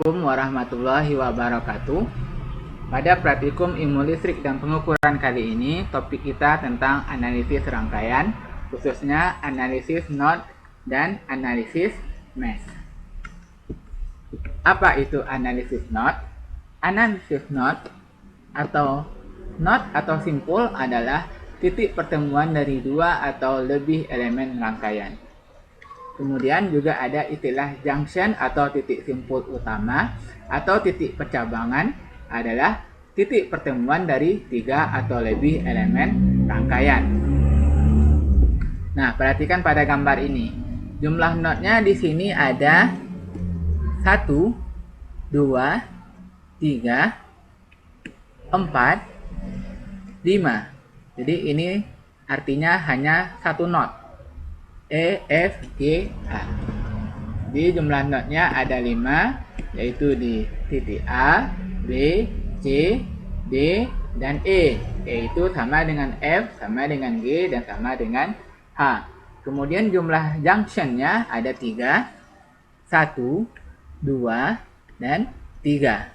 Assalamualaikum warahmatullahi wabarakatuh. Pada praktikum ilmu listrik dan pengukuran kali ini, topik kita tentang analisis rangkaian, khususnya analisis node dan analisis mesh. Apa itu analisis node? Analisis node atau simpul adalah titik pertemuan dari dua atau lebih elemen rangkaian. Kemudian juga ada istilah junction atau titik simpul utama atau titik percabangan adalah titik pertemuan dari tiga atau lebih elemen rangkaian. Nah, perhatikan pada gambar ini. Jumlah node-nya di sini ada 1, 2, 3, 4, 5. Jadi ini artinya hanya satu node. E, F, G, A. Di jumlah node-nya ada 5, yaitu di titik A, B, C, D, dan E. E itu sama dengan F, sama dengan G, dan sama dengan H. Kemudian jumlah junction-nya ada 3, 1, 2, dan 3.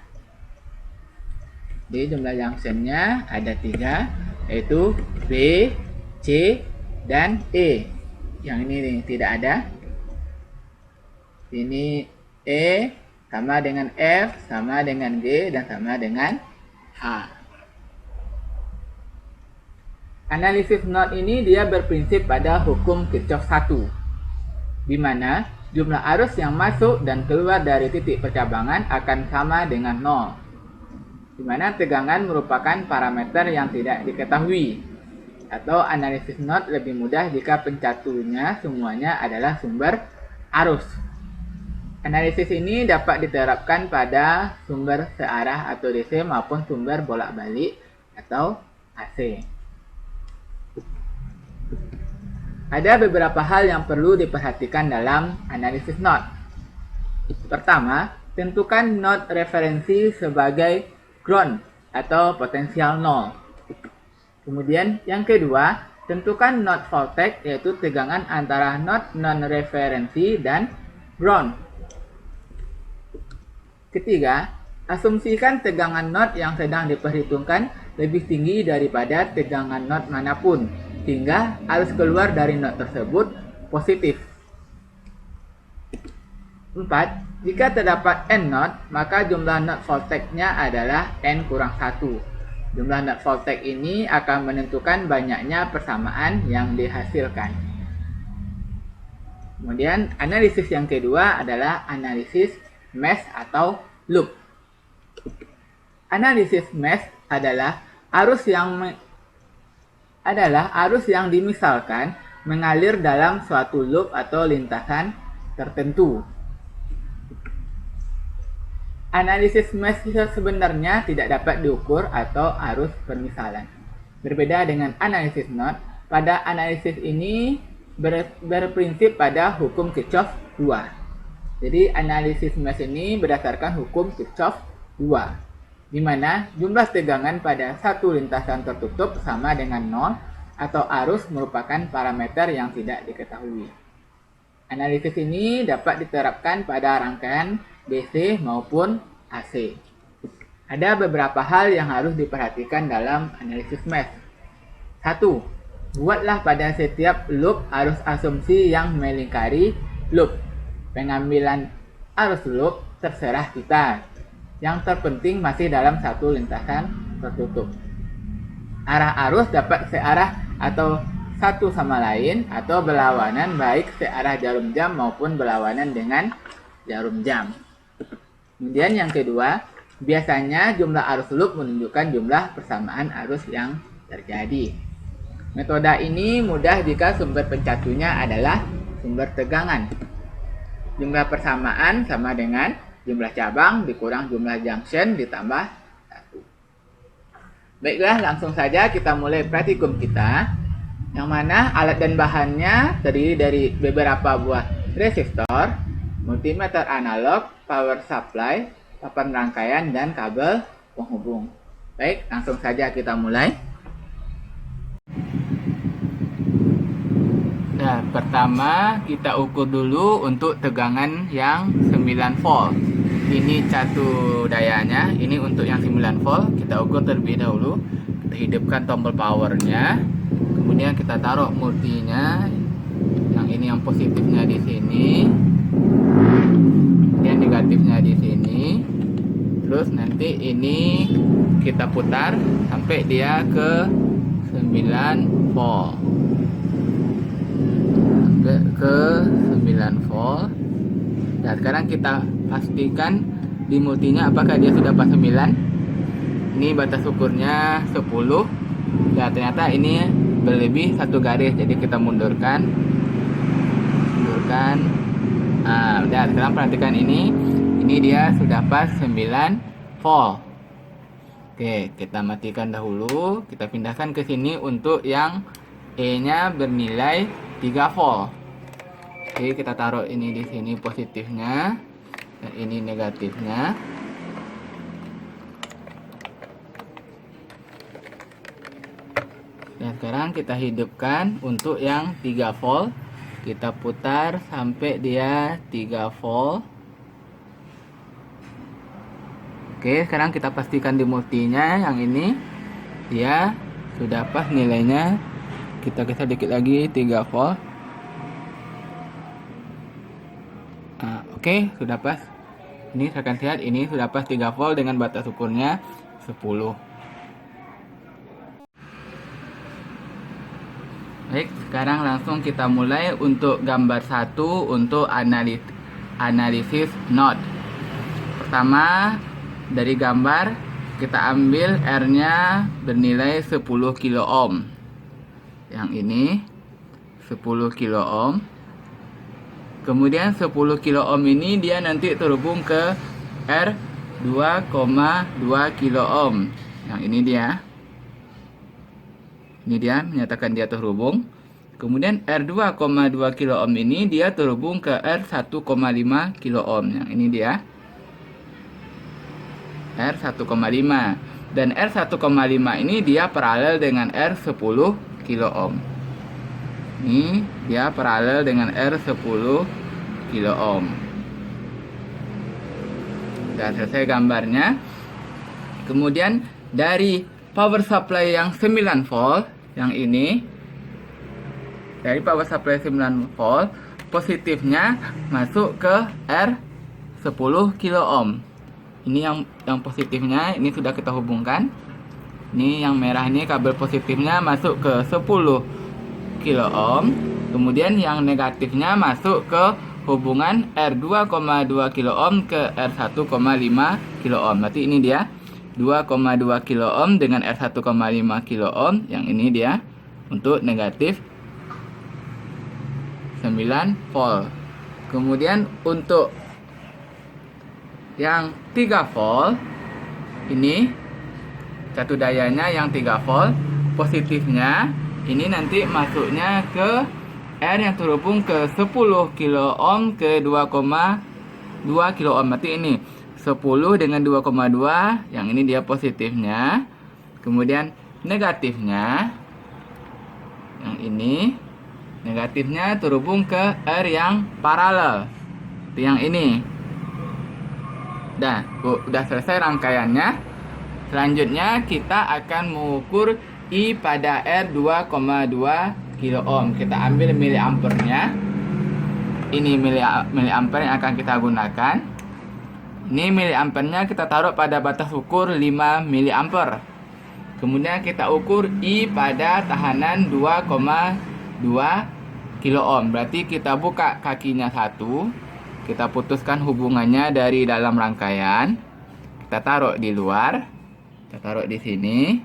Di jumlah junction-nya ada 3, yaitu B, C, dan E. Yang ini nih, tidak ada. Ini E sama dengan F, sama dengan G, dan sama dengan H. Analisis node ini dia berprinsip pada hukum Kirchhoff 1, di mana jumlah arus yang masuk dan keluar dari titik percabangan akan sama dengan 0, di mana tegangan merupakan parameter yang tidak diketahui. Atau analisis node lebih mudah jika pencatunya semuanya adalah sumber arus. Analisis ini dapat diterapkan pada sumber searah atau DC maupun sumber bolak-balik atau AC. Ada beberapa hal yang perlu diperhatikan dalam analisis node. Pertama, tentukan node referensi sebagai ground atau potensial 0. Kemudian yang kedua, tentukan node voltage, yaitu tegangan antara node non-referensi dan ground. Ketiga, asumsikan tegangan node yang sedang diperhitungkan lebih tinggi daripada tegangan node manapun, sehingga arus keluar dari node tersebut positif. 4. Jika terdapat n node, maka jumlah node voltage-nya adalah n kurang 1. Jumlah node voltage ini akan menentukan banyaknya persamaan yang dihasilkan. Kemudian analisis yang kedua adalah analisis mesh atau loop. Analisis mesh adalah arus yang dimisalkan mengalir dalam suatu loop atau lintasan tertentu. Analisis mesh sebenarnya tidak dapat diukur atau arus permisalan. Berbeda dengan analisis node, pada analisis ini berprinsip pada hukum Kirchhoff 2. Jadi analisis mesh ini berdasarkan hukum Kirchhoff 2, di mana jumlah tegangan pada satu lintasan tertutup sama dengan 0 atau arus merupakan parameter yang tidak diketahui. Analisis ini dapat diterapkan pada rangkaian DC maupun AC. Ada beberapa hal yang harus diperhatikan dalam analisis mesh. 1. Buatlah pada setiap loop arus asumsi yang melingkari loop. Pengambilan arus loop terserah kita. Yang terpenting masih dalam satu lintasan tertutup. Arah arus dapat searah atau satu sama lain atau berlawanan, baik searah jarum jam maupun berlawanan dengan jarum jam. Kemudian yang kedua, biasanya jumlah arus loop menunjukkan jumlah persamaan arus yang terjadi. Metode ini mudah jika sumber pencatunya adalah sumber tegangan. Jumlah persamaan sama dengan jumlah cabang dikurang jumlah junction ditambah 1. Baiklah, langsung saja kita mulai praktikum kita, yang mana alat dan bahannya terdiri dari beberapa buah resistor, multimeter analog, power supply, papan rangkaian, dan kabel penghubung. Baik, langsung saja kita mulai. Nah, pertama kita ukur dulu untuk tegangan yang 9 volt. ini catu dayanya. Ini untuk yang 9 volt. Kita ukur terlebih dahulu. Kita hidupkan tombol powernya. Kemudian kita taruh multinya. Yang ini yang positifnya di sini. Kemudian negatifnya di sini. Terus nanti ini kita putar sampai dia ke 9 volt. Sampai ke 9 volt. Dan sekarang kita pastikan di multinya apakah dia sudah pas 9. Ini batas ukurnya 10. Dan ternyata ini berlebih 1 garis. Jadi kita mundurkan. Nah, udah, sekarang perhatikan ini. Ini dia sudah pas 9 volt. Oke, kita matikan dahulu. Kita pindahkan ke sini untuk yang E-nya bernilai 3 volt. Oke, kita taruh ini di sini positifnya dan ini negatifnya. Dan sekarang kita hidupkan untuk yang 3 volt. Kita putar sampai dia 3 volt. Oke, sekarang kita pastikan di multinya yang ini dia sudah pas nilainya. Kita geser dikit lagi 3 volt. Oke, sudah pas. Ini rekan lihat, ini sudah pas 3 volt dengan batas ukurnya 10. Baik, sekarang langsung kita mulai untuk gambar 1 untuk analisis node. Pertama, dari gambar kita ambil R-nya bernilai 10 kilo ohm. Yang ini 10 kilo ohm. Kemudian 10 kilo ohm ini dia nanti terhubung ke R 2,2 kilo ohm. Yang ini dia. Ini dia menyatakan dia terhubung. Kemudian R 2,2 kilo ohm ini dia terhubung ke R 1,5 kilo ohm. Yang ini dia. R 1,5. Dan R 1,5 ini dia paralel dengan R 10 kilo ohm. Ini dia paralel dengan R 10 kilo ohm. Sudah selesai gambarnya. Kemudian dari power supply yang 9 volt, yang ini, dari power supply 9 volt, positifnya masuk ke R 10 kilo ohm. Ini yang positifnya, ini sudah kita hubungkan. Ini yang merah ini kabel positifnya masuk ke 10 kilo ohm. Kemudian yang negatifnya masuk ke hubungan R 2,2 kilo ohm ke R 1,5 kilo ohm. Berarti ini dia 2,2 kilo ohm dengan R 1,5 kilo ohm. Yang ini dia untuk negatif 9 volt. Kemudian untuk yang 3 volt ini satu dayanya yang 3 volt, positifnya ini nanti masuknya ke R yang terhubung ke 10 kilo ohm ke 2,2 kilo ohm. Berarti ini 10 dengan 2,2, yang ini dia positifnya. Kemudian negatifnya, yang ini negatifnya terhubung ke R yang paralel. Itu yang ini. Udah selesai rangkaiannya. Selanjutnya kita akan mengukur I pada R 2,2 kilo ohm. Kita ambil miliampernya. Ini miliamper yang akan kita gunakan. Ini miliampernya kita taruh pada batas ukur 5 miliamper. Kemudian kita ukur I pada tahanan 2,2 kilo ohm. Berarti kita buka kakinya 1. Kita putuskan hubungannya dari dalam rangkaian. Kita taruh di luar. Kita taruh di sini.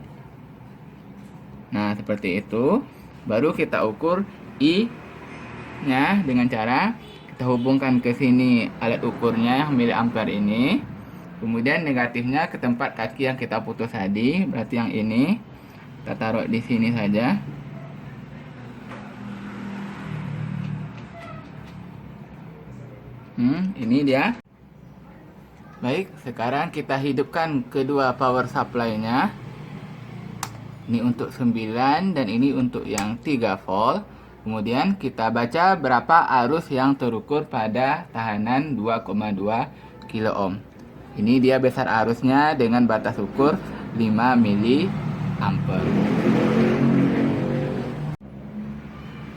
Nah, seperti itu. Baru kita ukur I-nya dengan cara kita hubungkan ke sini alat ukurnya yang miliampere ini. Kemudian negatifnya ke tempat kaki yang kita putus tadi. Berarti yang ini kita taruh di sini saja. Ini dia. Baik, sekarang kita hidupkan kedua power supply-nya. Ini untuk 9 dan ini untuk yang 3 volt. Kemudian kita baca berapa arus yang terukur pada tahanan 2,2 kilo ohm. Ini dia besar arusnya dengan batas ukur 5 mA.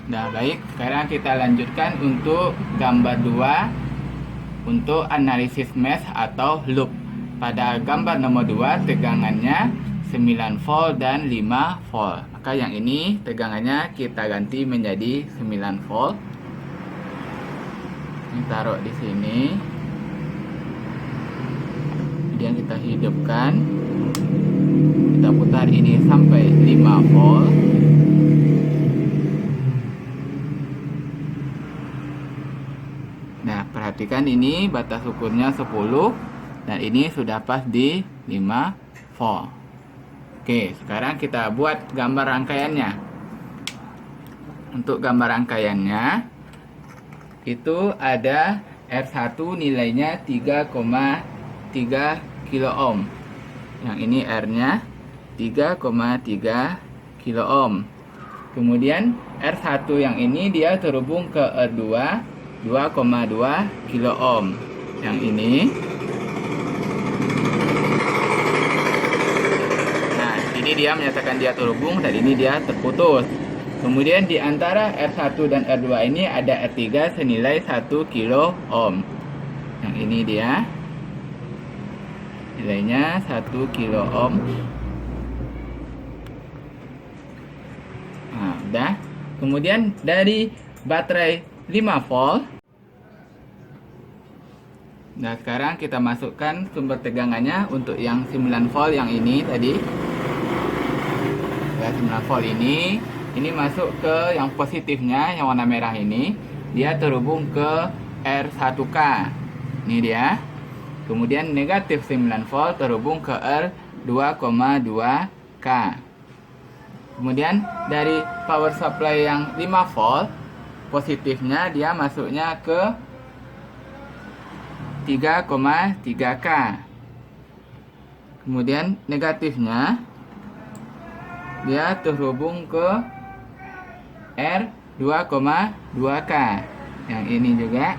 Nah, baik, sekarang kita lanjutkan untuk gambar 2 untuk analisis mesh atau loop. Pada gambar nomor 2, tegangannya 9 volt dan 5 volt. Maka yang ini tegangannya kita ganti menjadi 9 volt. Ini taruh di sini. Kemudian kita hidupkan. Kita putar ini sampai 5 volt. Nah, perhatikan ini batas ukurnya 10 dan ini sudah pas di 5 volt. Oke, sekarang kita buat gambar rangkaiannya. Untuk gambar rangkaiannya itu ada R1 nilainya 3,3 kilo ohm. Yang ini R-nya 3,3 kilo ohm. Kemudian R1 yang ini dia terhubung ke R2 2,2 kilo ohm. Yang ini. Nah, ini dia menyatakan dia terhubung dan ini dia terputus. Kemudian di antara R1 dan R2 ini ada R3 senilai 1 kilo ohm. Yang ini dia. Nilainya 1 kilo ohm. Nah, udah. Kemudian dari baterai 5 volt. Nah, sekarang kita masukkan sumber tegangannya untuk yang 9 volt yang ini tadi. Ya, 9 volt ini masuk ke yang positifnya, yang warna merah ini. Dia terhubung ke R1K. Ini dia. Kemudian negatif 9 volt terhubung ke R2,2K. Kemudian dari power supply yang 5 volt, positifnya dia masuknya ke 3,3K. Kemudian negatifnya dia terhubung ke R2,2K. Yang ini juga.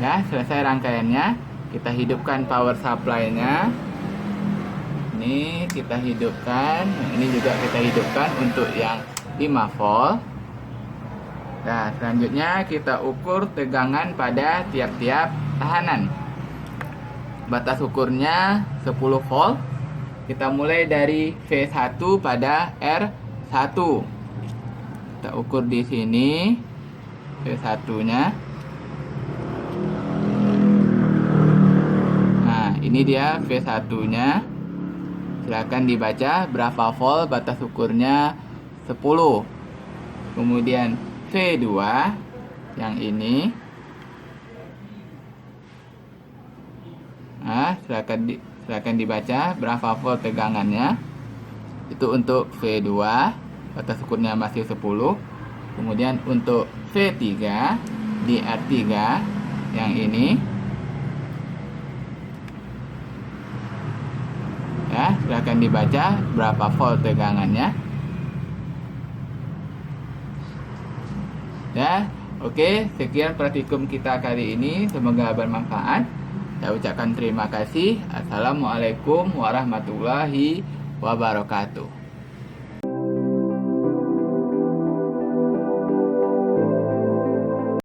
Nah, selesai rangkaiannya. Kita hidupkan power supply-nya. Ini kita hidupkan. Ini juga kita hidupkan untuk yang 5 volt. Nah, selanjutnya kita ukur tegangan pada tiap-tiap tahanan. Batas ukurnya 10 volt. Kita mulai dari V1 pada R1. Kita ukur di sini V1-nya. Nah, ini dia V1-nya. Silakan dibaca berapa volt, batas ukurnya 10. Kemudian V2 yang ini. Nah, silakan dibaca berapa volt tegangannya. Itu untuk V2, batas ukurnya masih 10. Kemudian untuk V3 di R3 yang ini. Ya, silakan dibaca berapa volt tegangannya. Ya, oke, sekian praktikum kita kali ini. Semoga bermanfaat. Saya ucapkan terima kasih. Assalamualaikum warahmatullahi wabarakatuh.